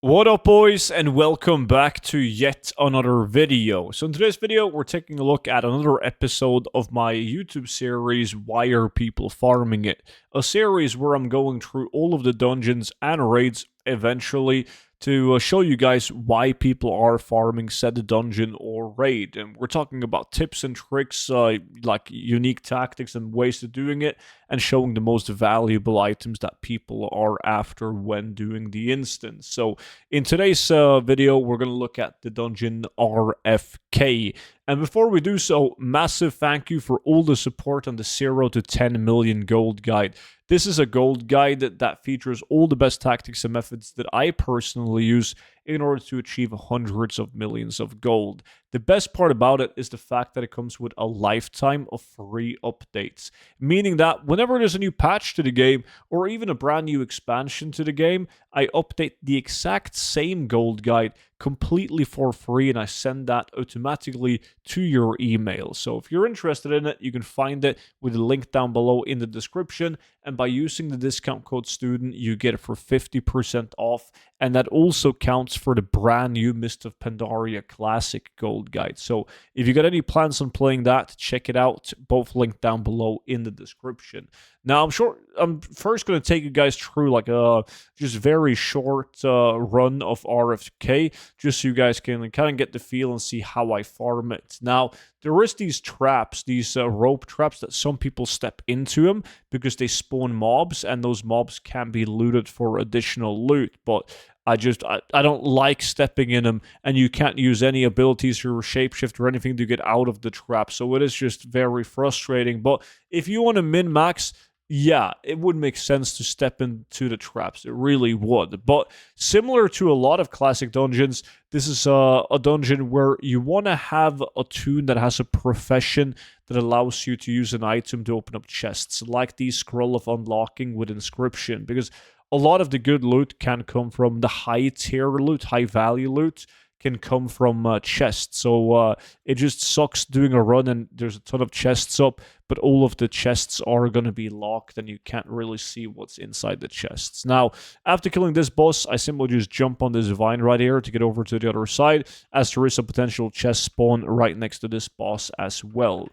What up, boys, and welcome back to yet another video. So in today's video, we're taking a look at another episode of my YouTube series, Why Are People Farming It? A series where I'm going through all of the dungeons and raids eventually to show you guys why people are farming said dungeon or raid. And we're talking about tips and tricks, like unique tactics and ways of doing it, and showing the most valuable items that people are after when doing the instance. So in today's video, we're going to look at the dungeon RFK. And before we do so, massive thank you for all the support on the 0 to 10 million gold guide. This is a gold guide that features all the best tactics and methods that I personally use in order to achieve hundreds of millions of gold. The best part about it is the fact that it comes with a lifetime of free updates, meaning that whenever there's a new patch to the game or even a brand new expansion to the game, I update the exact same gold guide completely for free, and I send that automatically to your email. So if you're interested in it, you can find it with a link down below in the description, and by using the discount code STUDENT, you get it for 50% off, and that also counts for the brand new Mist of Pandaria Classic Gold Guide. So if you got any plans on playing that, check it out, both linked down below in the description. Now, I'm first going to take you guys through like a just very short run of RFK, just so you guys can kind of get the feel and see how I farm it. Now, there is these traps, these rope traps that some people step into them because they spawn mobs, and those mobs can be looted for additional loot, but I don't like stepping in them, and you can't use any abilities or shapeshift or anything to get out of the trap, so it is just very frustrating. But if you want to min-max, yeah, it would make sense to step into the traps. It really would. But similar to a lot of classic dungeons, this is a dungeon where you want to have a toon that has a profession that allows you to use an item to open up chests, like the Scroll of Unlocking with Inscription, because a lot of the good loot can come from the high tier loot, high value loot, can come from chests. So it just sucks doing a run and there's a ton of chests up, but all of the chests are going to be locked and you can't really see what's inside the chests. Now, after killing this boss, I simply just jump on this vine right here to get over to the other side, as there is a potential chest spawn right next to this boss as well.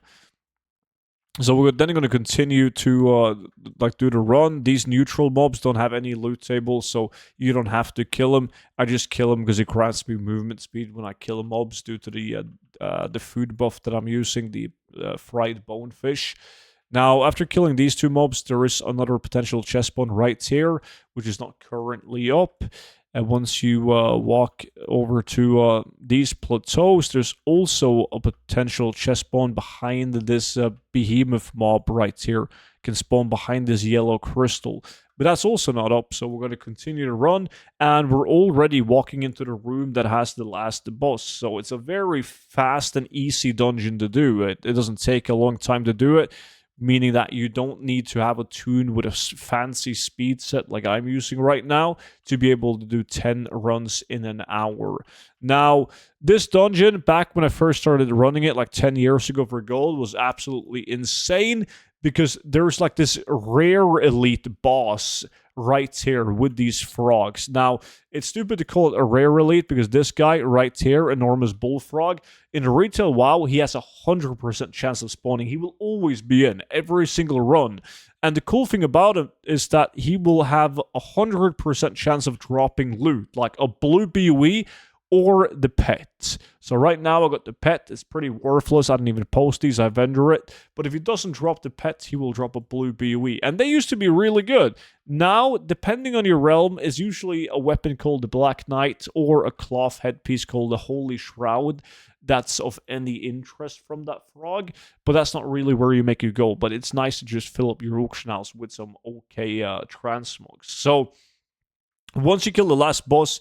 So we're then going to continue to do the run. These neutral mobs don't have any loot tables, so you don't have to kill them. I just kill them because it grants me movement speed when I kill mobs due to the food buff that I'm using, the fried bonefish. Now, after killing these two mobs, there is another potential chest spawn right here, which is not currently up. And once you walk over to these plateaus, there's also a potential chest spawn behind this behemoth mob right here. Can spawn behind this yellow crystal. But that's also not up, so we're going to continue to run. And we're already walking into the room that has the last boss. So it's a very fast and easy dungeon to do. It doesn't take a long time to do it, meaning that you don't need to have a toon with a fancy speed set like I'm using right now to be able to do 10 runs in an hour. Now, this dungeon, back when I first started running it like 10 years ago for gold, was absolutely insane because there's like this rare elite boss right here with these frogs. Now, it's stupid to call it a rare elite because this guy right here, Enormous Bullfrog, in retail WoW, he has a 100% chance of spawning. He will always be in every single run. And the cool thing about him is that he will have a 100% chance of dropping loot, like a blue BOE or the pet. So right now I got the pet. It's pretty worthless. I didn't even post these. I vendor it. But if he doesn't drop the pet, he will drop a blue BOE. And they used to be really good. Now, depending on your realm, is usually a weapon called the Black Knight or a cloth headpiece called the Holy Shroud that's of any interest from that frog. But that's not really where you make your gold. But it's nice to just fill up your auction house with some okay transmogs. So once you kill the last boss,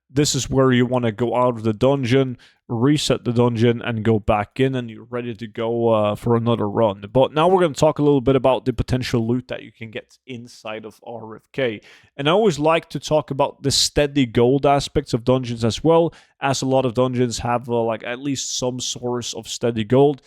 this is where you want to go out of the dungeon, reset the dungeon, and go back in, and you're ready to go for another run. But now we're going to talk a little bit about the potential loot that you can get inside of RFK. And I always like to talk about the steady gold aspects of dungeons as well, as a lot of dungeons have like at least some source of steady gold.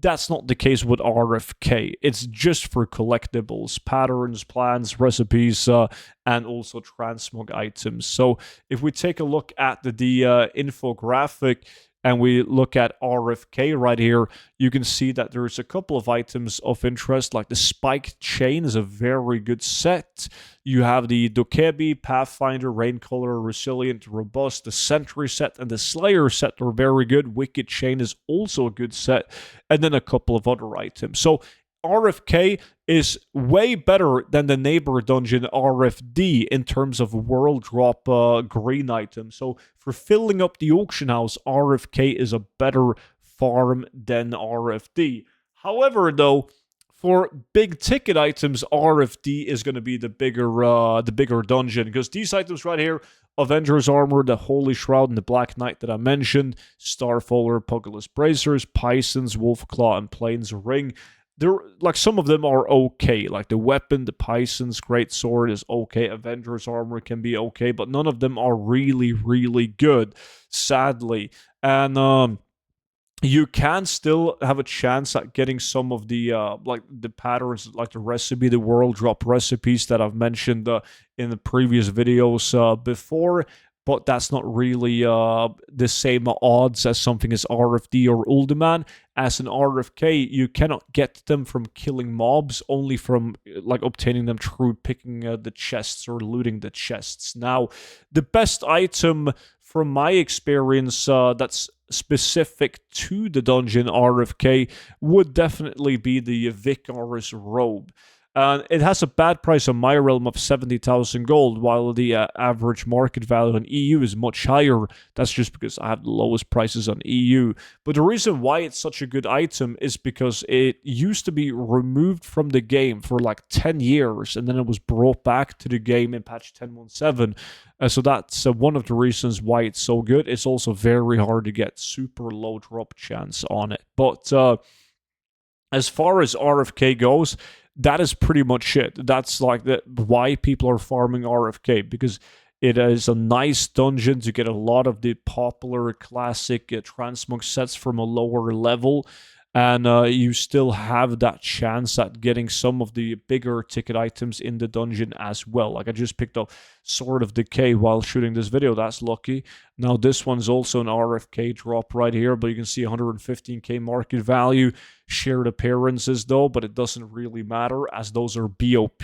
That's not the case with RFK. It's just for collectibles, patterns, plans, recipes, and also transmog items. So if we take a look at the infographic and we look at RFK right here, you can see that there's a couple of items of interest, like the spiked chain is a very good set. You have the Dokebi, Pathfinder, Raincolor, Resilient, Robust, the Sentry set, and the Slayer set are very good. Wicked Chain is also a good set, and then a couple of other items. So RFK is way better than the neighbor dungeon RFD in terms of world drop green items. So for filling up the auction house, RFK is a better farm than RFD. However, though, for big ticket items, RFD is going to be the bigger dungeon, because these items right here, Avengers Armor, the Holy Shroud, and the Black Knight that I mentioned, Starfaller, Pugilist Bracers, Pisons, Wolfclaw, and Plains Ring, they're like, some of them are okay. Like the weapon, the Pison's Great Sword is okay. Avengers Armor can be okay, but none of them are really, really good, sadly. And you can still have a chance at getting some of the like the patterns, like the recipe, the world drop recipes that I've mentioned in the previous videos before. But that's not really the same odds as something as RFD or Uldaman. As an RFK, you cannot get them from killing mobs, only from like obtaining them through picking the chests or looting the chests. Now, the best item from my experience that's specific to the dungeon RFK would definitely be the Vicar's Robe. It has a bad price on my realm of 70,000 gold, while the average market value on EU is much higher. That's just because I have the lowest prices on EU. But the reason why it's such a good item is because it used to be removed from the game for like 10 years, and then it was brought back to the game in patch 10.17. So that's one of the reasons why it's so good. It's also very hard to get super low drop chance on it. But as far as RFK goes, that is pretty much it. That's like why people are farming RFK, because it is a nice dungeon to get a lot of the popular classic transmog sets from a lower level, and you still have that chance at getting some of the bigger ticket items in the dungeon as well. Like I just picked up Sword of Decay while shooting this video. That's lucky. Now this one's also an RFK drop right here, but you can see 115k market value. Shared appearances though, but it doesn't really matter as those are BOP.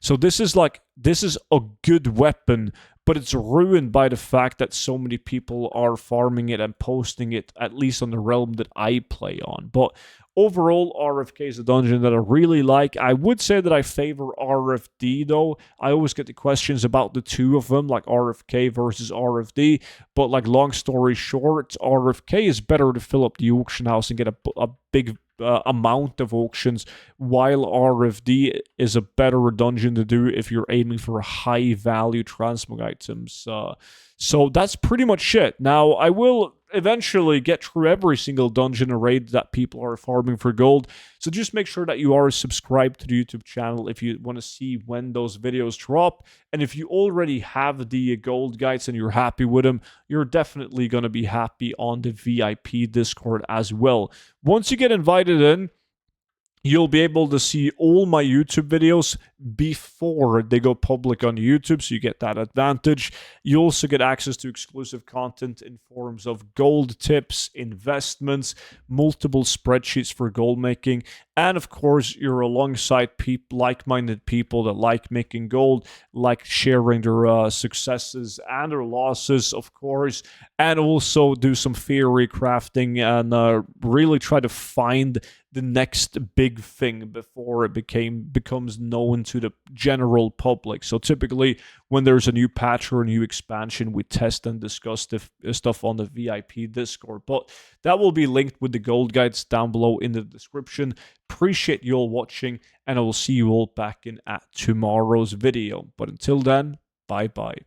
So this is a good weapon, but it's ruined by the fact that so many people are farming it and posting it, at least on the realm that I play on. But overall, RFK is a dungeon that I really like. I would say that I favor RFD, though. I always get the questions about the two of them, like RFK versus RFD. But like, long story short, RFK is better to fill up the auction house and get a big amount of auctions, while RFD is a better dungeon to do if you're aiming for high value transmog items. So that's pretty much it. Now, I will eventually get through every single dungeon or raid that people are farming for gold. So just make sure that you are subscribed to the YouTube channel if you want to see when those videos drop. And if you already have the gold guides and you're happy with them, you're definitely going to be happy on the VIP Discord as well. Once you get invited in, you'll be able to see all my YouTube videos before they go public on YouTube, so you get that advantage. You also get access to exclusive content in forms of gold tips, investments, multiple spreadsheets for gold making, and of course, you're alongside like-minded people that like making gold, like sharing their successes and their losses, of course, and also do some theory crafting and really try to find the next big thing before it becomes known to the general public. So typically, when there's a new patch or a new expansion, we test and discuss the stuff on the VIP Discord. But that will be linked with the gold guides down below in the description. Appreciate you all watching, and I will see you all back in at tomorrow's video. But until then, bye-bye.